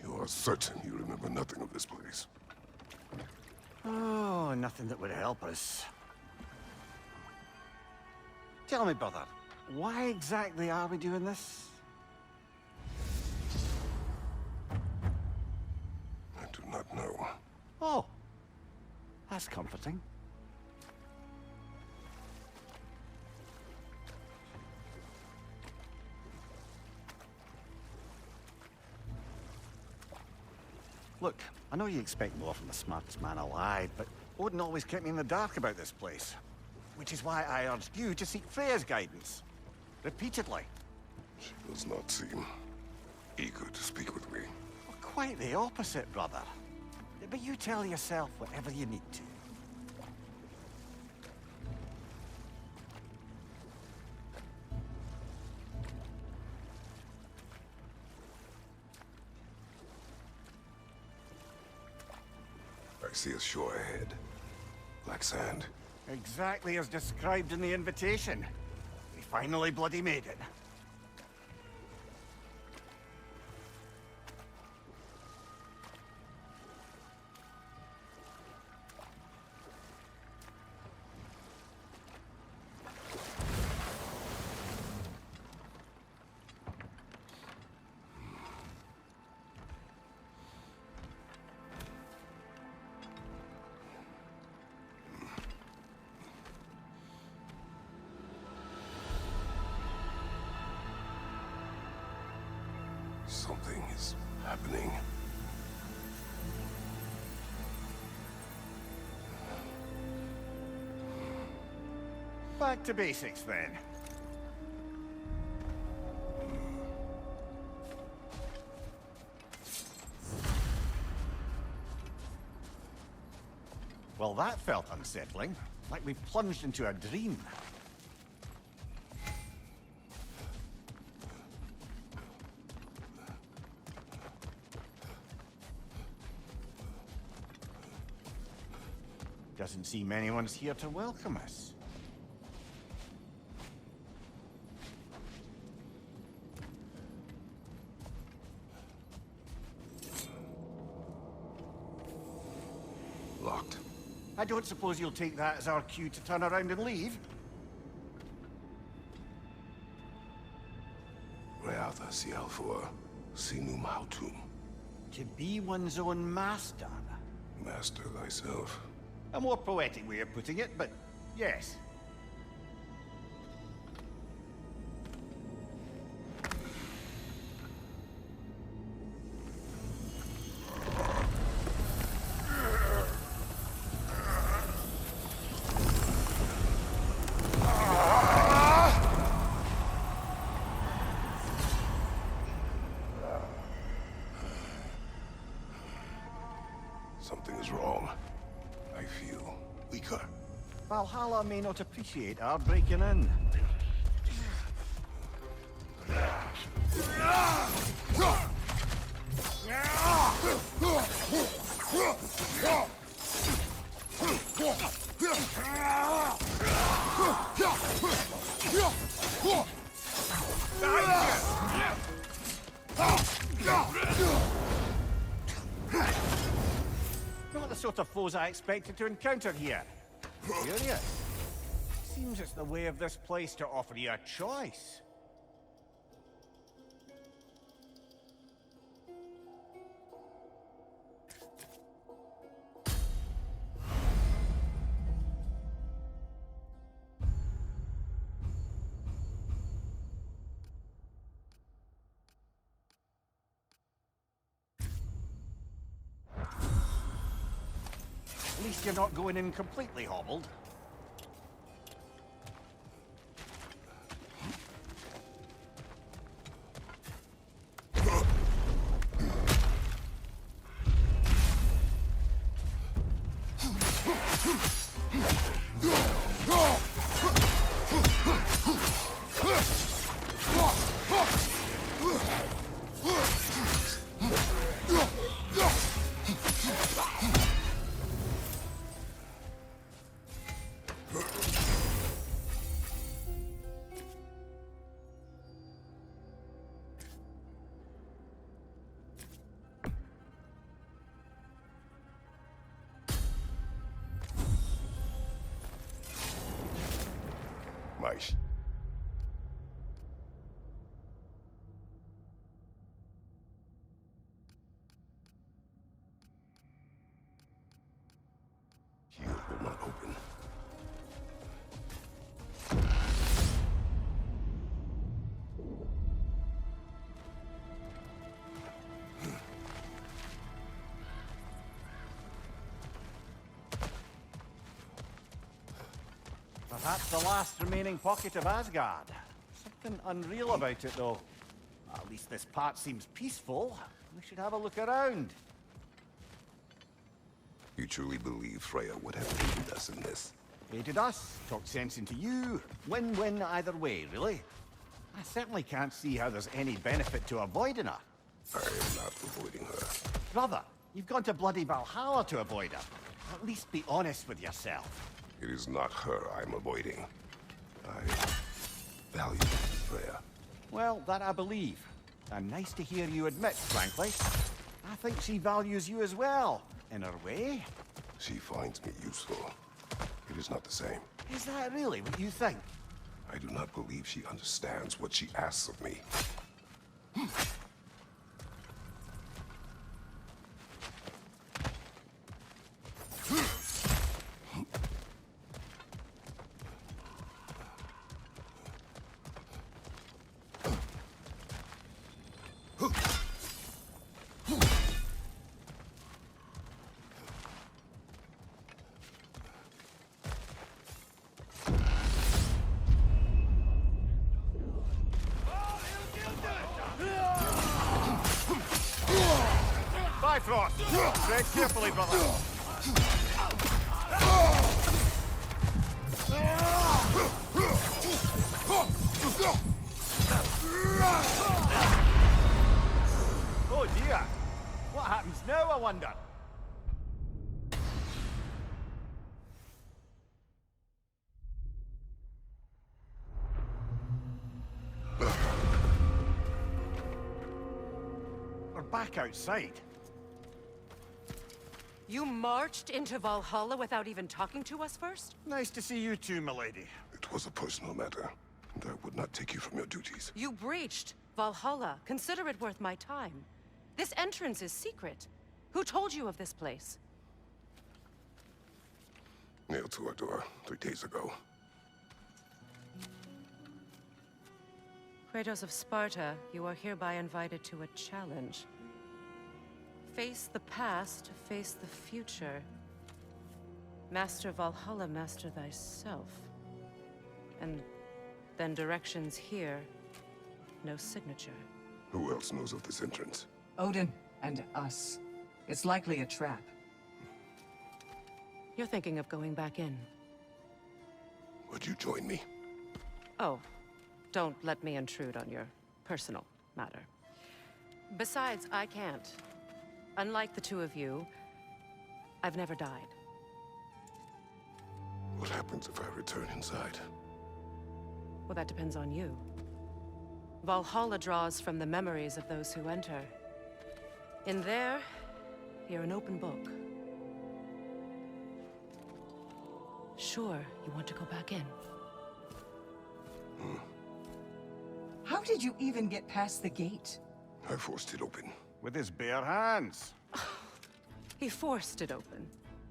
You are certain you remember nothing of this place? Oh, nothing that would help us. Tell me, brother, why exactly are we doing this? I do not know. Oh, that's comforting. Look, I know you expect more from the smartest man alive, but Odin always kept me in the dark about this place. Which is why I urged you to seek Freya's guidance. Repeatedly. She does not seem eager to speak with me. Well, quite the opposite, brother. But you tell yourself whatever you need to. I see a shore ahead. Black sand. Exactly as described in the invitation. We finally bloody made it. Something is happening. Back to basics, then. Well, that felt unsettling. Like we plunged into a dream. Doesn't seem anyone's here to welcome us. Locked. I don't suppose you'll take that as our cue to turn around and leave? Reatha Sialfor, Sinum Hautum. To be one's own master. Master thyself. A more poetic way of putting it, but yes. Something is wrong. I feel weaker. Valhalla may not appreciate our breaking in. Not the sort of foes I expected to encounter here. Curious. Seems it's the way of this place to offer you a choice. At least you're not going in completely hobbled. Perhaps the last remaining pocket of Asgard. Something unreal about it, though. At least this part seems peaceful. We should have a look around. You truly believe Freya would have aided us in this? Aided us, talked sense into you. Win-win either way, really. I certainly can't see how there's any benefit to avoiding her. I am not avoiding her. Brother, you've gone to bloody Valhalla to avoid her. At least be honest with yourself. It is not her I'm avoiding. I value Freya. Well, that I believe. And nice to hear you admit, frankly. I think she values you as well, in her way. She finds me useful. It is not the same. Is that really what you think? I do not believe she understands what she asks of me. Bifrost! Tread carefully, brother. Oh dear! What happens now, I wonder? We're back outside. You marched into Valhalla without even talking to us first? Nice to see you too, milady. It was a personal matter, and I would not take you from your duties. You breached Valhalla. Consider it worth my time. This entrance is secret. Who told you of this place? Nailed to our door 3 days ago. Kratos of Sparta, you are hereby invited to a challenge. Face the past, face the future. Master Valhalla, master thyself. And then directions here, no signature. Who else knows of this entrance? Odin and us. It's likely a trap. You're thinking of going back in. Would you join me? Oh, don't let me intrude on your personal matter. Besides, I can't. Unlike the two of you, I've never died. What happens if I return inside? Well, that depends on you. Valhalla draws from the memories of those who enter. In there, you're an open book. Sure, you want to go back in. How did you even get past the gate? I forced it open. With his bare hands. He forced it open.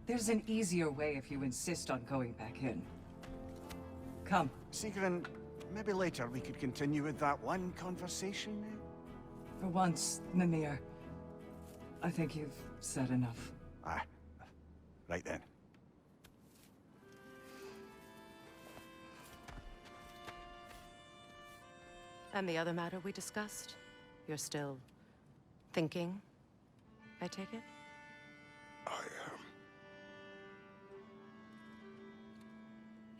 There's an easier way if you insist on going back in. Come. Sigrun, maybe later we could continue with that one conversation. For once, Mimir. I think you've said enough. Aye. Right then. And the other matter we discussed? You're still thinking, I take it? I am.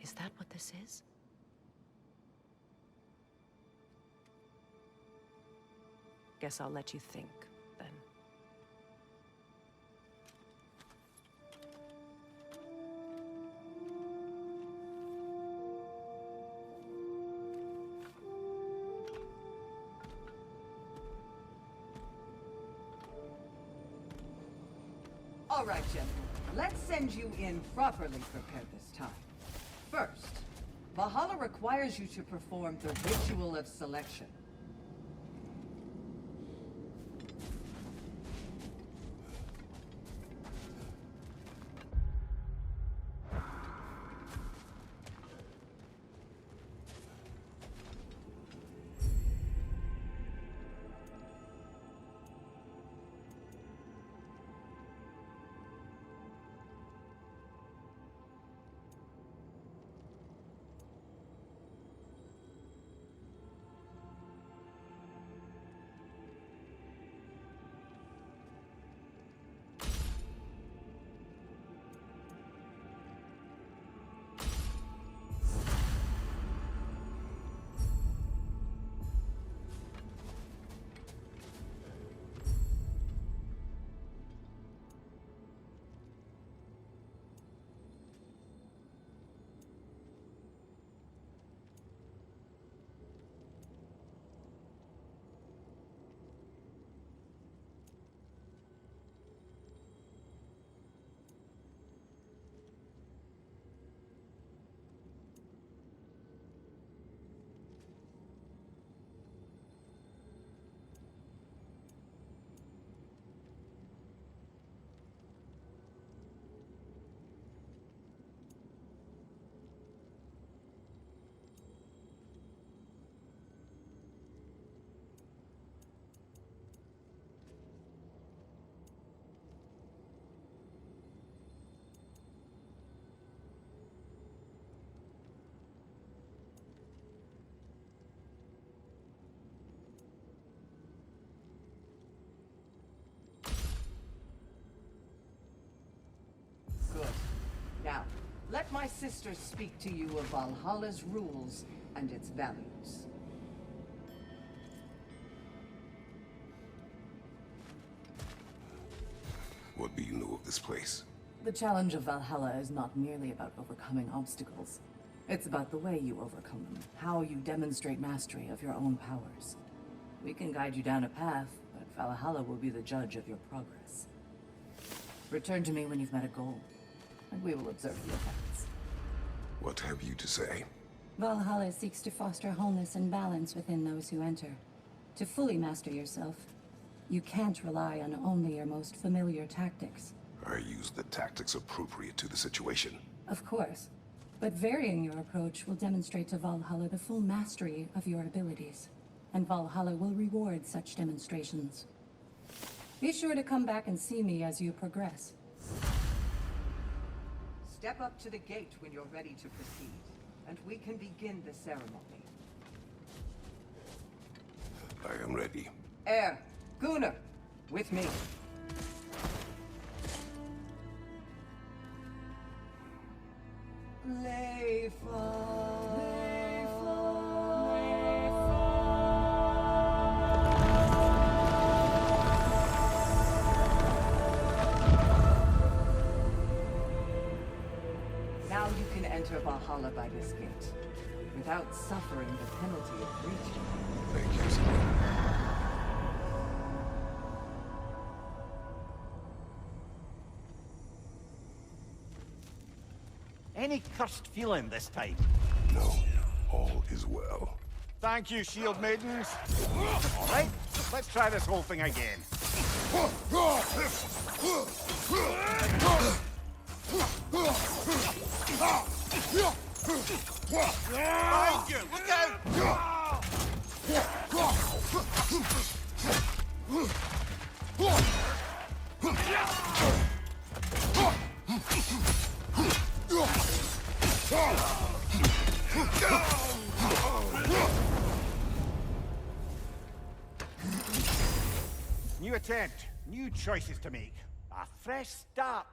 Is that what this is? Guess I'll let you think, then. All right, gentlemen. Let's send you in properly prepared this time. First, Valhalla requires you to perform the ritual of selection. my sisters speak to you of Valhalla's rules and its values. What do you know of this place? The challenge of Valhalla is not merely about overcoming obstacles. It's about the way you overcome them, how you demonstrate mastery of your own powers. We can guide you down a path, but Valhalla will be the judge of your progress. Return to me when you've met a goal, and we will observe the effects. What have you to say? Valhalla seeks to foster wholeness and balance within those who enter. To fully master yourself, you can't rely on only your most familiar tactics. I use the tactics appropriate to the situation. Of course, but varying your approach will demonstrate to Valhalla the full mastery of your abilities, and Valhalla will reward such demonstrations. Be sure to come back and see me as you progress. Step up to the gate when you're ready to proceed, and we can begin the ceremony. I am ready. Air, Gunnar, with me. Now you can enter Valhalla by this gate, without suffering the penalty of breaching. Thank you, Selena. Any cursed feeling this time? No, all is well. Thank you, shield maidens. All right, let's try this whole thing again. Behind you! Look out! New attempt, new choices to make. A fresh start.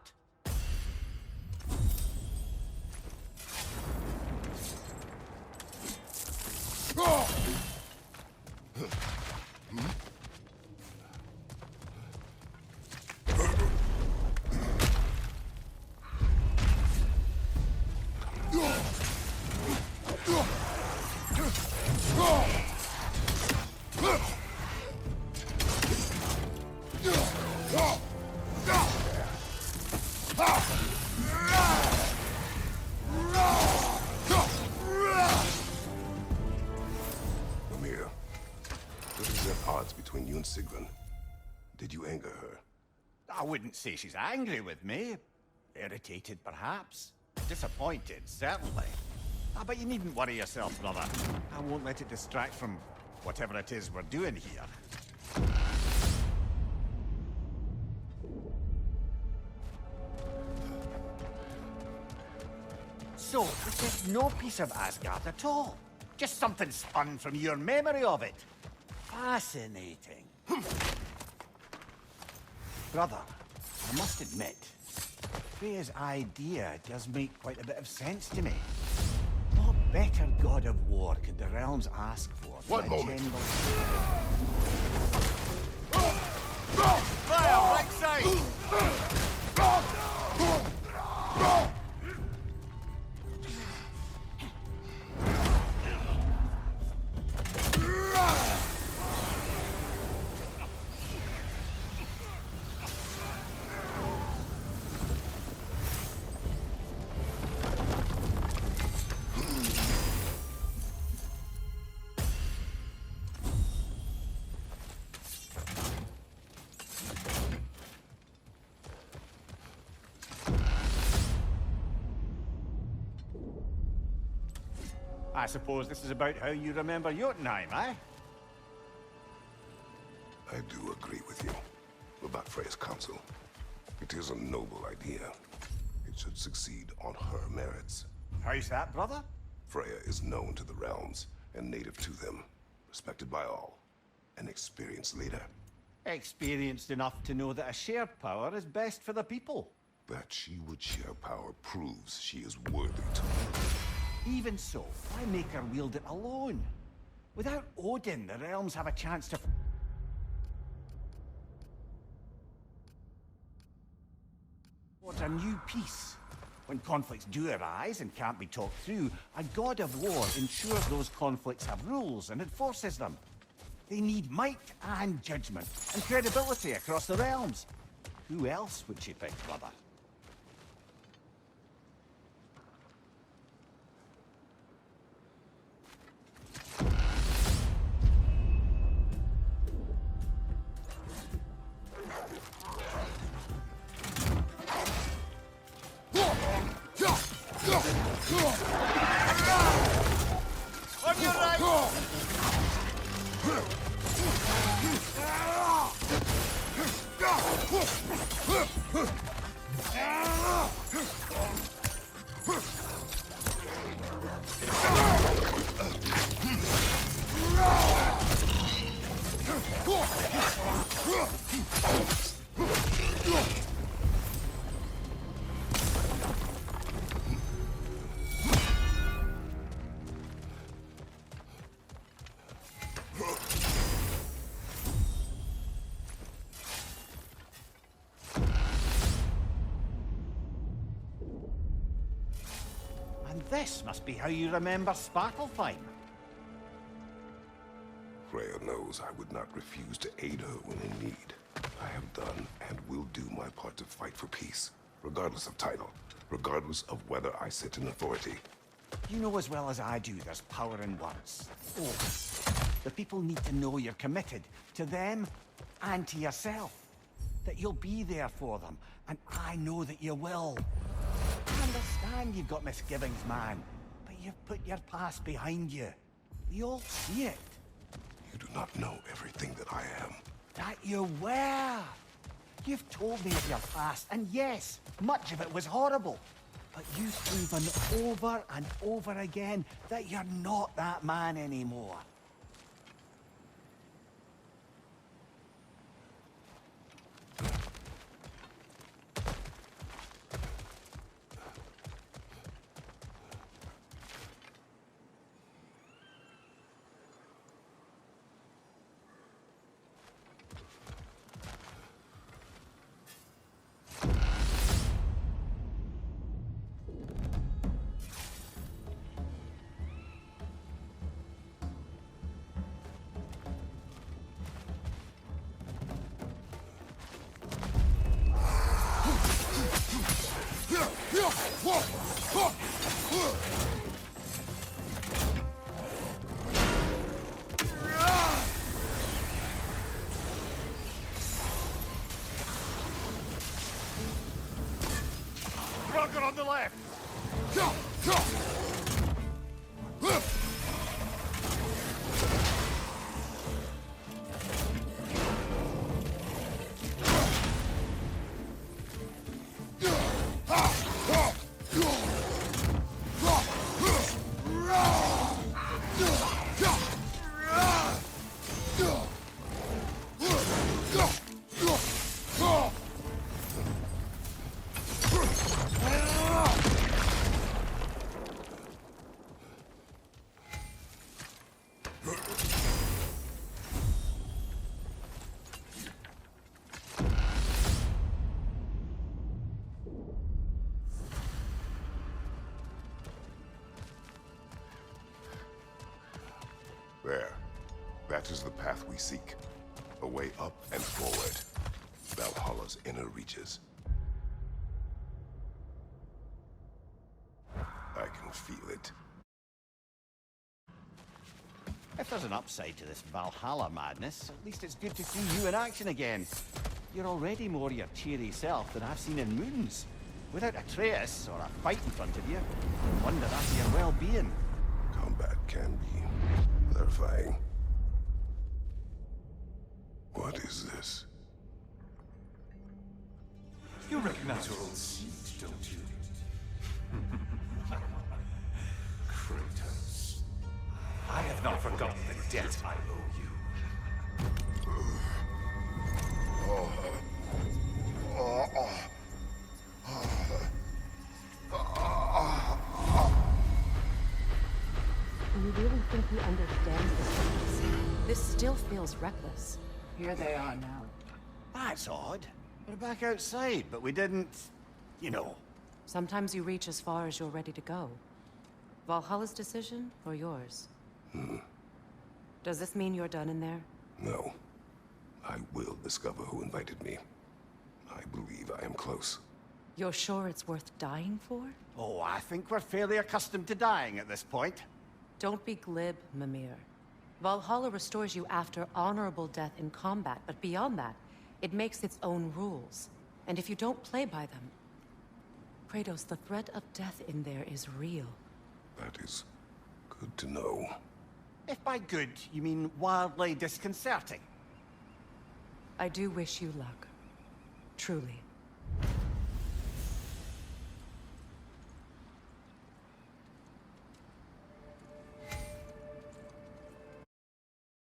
Amir, what is the odds between you and Sigrun? Did you anger her? I wouldn't say she's angry with me. Irritated, perhaps. Disappointed, certainly. But you needn't worry yourself, brother. I won't let it distract from whatever it is we're doing here. So, this is no piece of Asgard at all. Just something spun from your memory of it. Fascinating. Brother, I must admit, Freya's idea does make quite a bit of sense to me. What better god of war could the realms ask for? One moment. Fire, right side! I suppose this is about how you remember Jotunheim, eh? I do agree with you about Freya's council. It is a noble idea. It should succeed on her merits. How's that, brother? Freya is known to the realms and native to them, respected by all, an experienced leader. Experienced enough to know that a shared power is best for the people. That she would share power proves she is worthy to live. Even so, why make her wield it alone? Without Odin, the realms have a chance to... towards a new peace. When conflicts do arise and can't be talked through, a god of war ensures those conflicts have rules and enforces them. They need might and judgment, and credibility across the realms. Who else would she pick, brother? On your right! And this must be how you remember Sparklefine. Freya knows I would not refuse to aid her when in need. I have done and will do my part to fight for peace, regardless of title, regardless of whether I sit in authority. You know as well as I do there's power in words. Oaths. The people need to know you're committed, to them and to yourself. That you'll be there for them, and I know that you will. I understand you've got misgivings, man, but you've put your past behind you. We all see it. You do not know everything that I am. That you were. You've told me of your past, and yes, much of it was horrible. But you've proven over and over again that you're not that man anymore. Roger on the left! There. That is the path we seek. A way up and forward. Valhalla's inner reaches. I can feel it. If there's an upside to this Valhalla madness, at least it's good to see you in action again. You're already more your cheery self than I've seen in moons. Without Atreus or a fight in front of you, I wonder after your well-being. Combat can be clarifying. What is this? You recognize your old seat, don't you? Kratos. I have not forgotten the debt I owe you. feels reckless. Here they are now. That's odd. We're back outside, but we didn't... you know. Sometimes you reach as far as you're ready to go. Valhalla's decision, or yours? Does this mean you're done in there? No. I will discover who invited me. I believe I am close. You're sure it's worth dying for? Oh, I think we're fairly accustomed to dying at this point. Don't be glib, Mimir. Valhalla restores you after honorable death in combat, but beyond that, it makes its own rules. And if you don't play by them... Kratos, the threat of death in there is real. That is good to know. If by good, you mean wildly disconcerting. I do wish you luck. Truly.